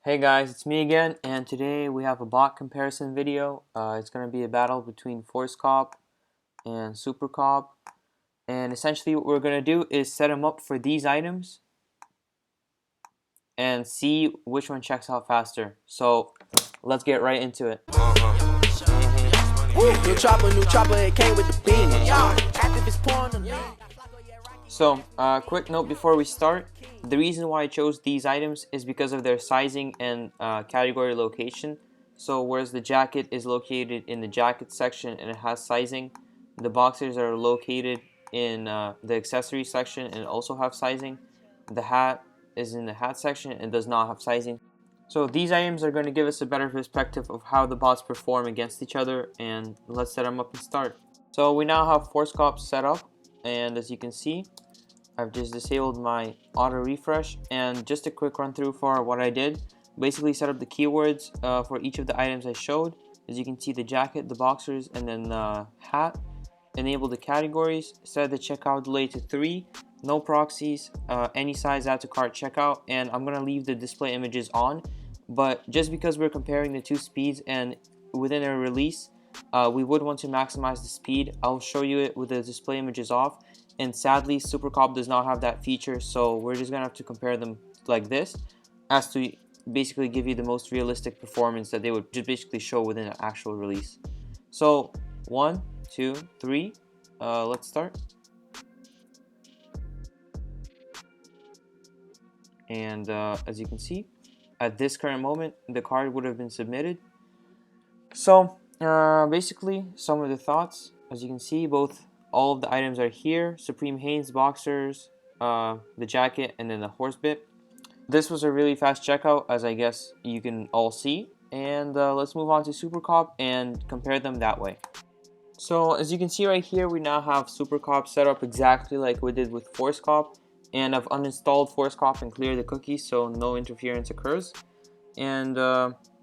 Hey guys, it's me again, and today we have a bot comparison video. It's going to be a battle between ForceCop and Supercop, and essentially what we're going to do is set them up for these items and see which one checks out faster. So let's get right into it. New chopper, it came with the beam. So, quick note before we start. The reason why I chose these items is because of their sizing and category location. So whereas the jacket is located in the jacket section and it has sizing, the boxers are located in the accessory section and also have sizing. The hat is in the hat section and does not have sizing. So these items are going to give us a better perspective of how the bots perform against each other, and let's set them up and start. So we now have ForceCop Setup, and as you can see, I've just disabled my auto refresh, and just a quick run through for what I did. Basically set up the keywords for each of the items I showed. As you can see, the jacket, the boxers, and then the hat. Enable the categories, set the checkout delay to 3, no proxies, any size add to cart checkout, and I'm going to leave the display images on. But just because we're comparing the two speeds and within a release, we would want to maximize the speed. I'll show you it with the display images off. And sadly, Supercop does not have that feature, so we're just gonna have to compare them like this, as to basically give you the most realistic performance that they would just basically show within an actual release. So 1, 2, 3, let's start. And as you can see, at this current moment, the card would have been submitted. So basically, some of the thoughts. As you can see, all of the items are here: Supreme Hanes, boxers, the jacket, and then the horse bit. This was a really fast checkout, as I guess you can all see. And let's move on to Supercop and compare them that way. So as you can see right here, we now have Supercop set up exactly like we did with ForceCop. And I've uninstalled ForceCop and cleared the cookies so no interference occurs. And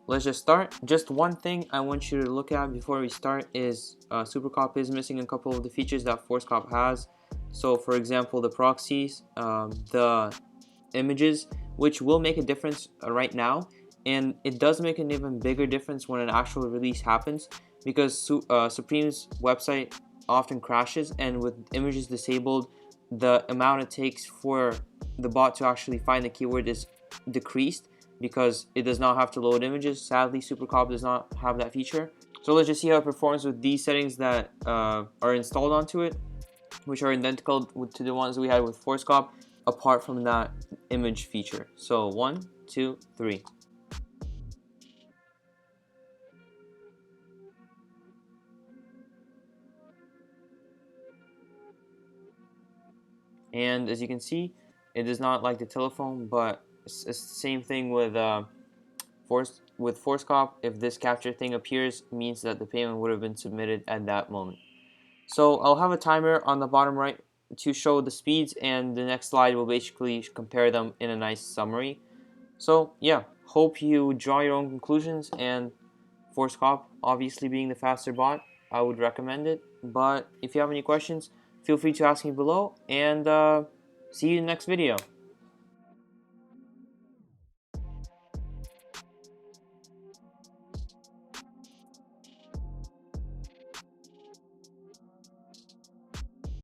let's just start. Just one thing I want you to look at before we start is Supercop is missing a couple of the features that ForceCop has. So for example, the proxies, the images, which will make a difference right now, and it does make an even bigger difference when an actual release happens, because Supreme's website often crashes, and with images disabled, the amount it takes for the bot to actually find the keyword is decreased, because it does not have to load images. Sadly, Supercop does not have that feature. So let's just see how it performs with these settings that are installed onto it, which are identical to the ones we had with ForceCop, apart from that image feature. So 1, 2, 3. And as you can see, it does not like the telephone, but it's the same thing with ForceCop. If this capture thing appears, it means that the payment would have been submitted at that moment. So I'll have a timer on the bottom right to show the speeds, and the next slide will basically compare them in a nice summary. So yeah, hope you draw your own conclusions, and ForceCop obviously being the faster bot, I would recommend it. But if you have any questions, feel free to ask me below, and see you in the next video.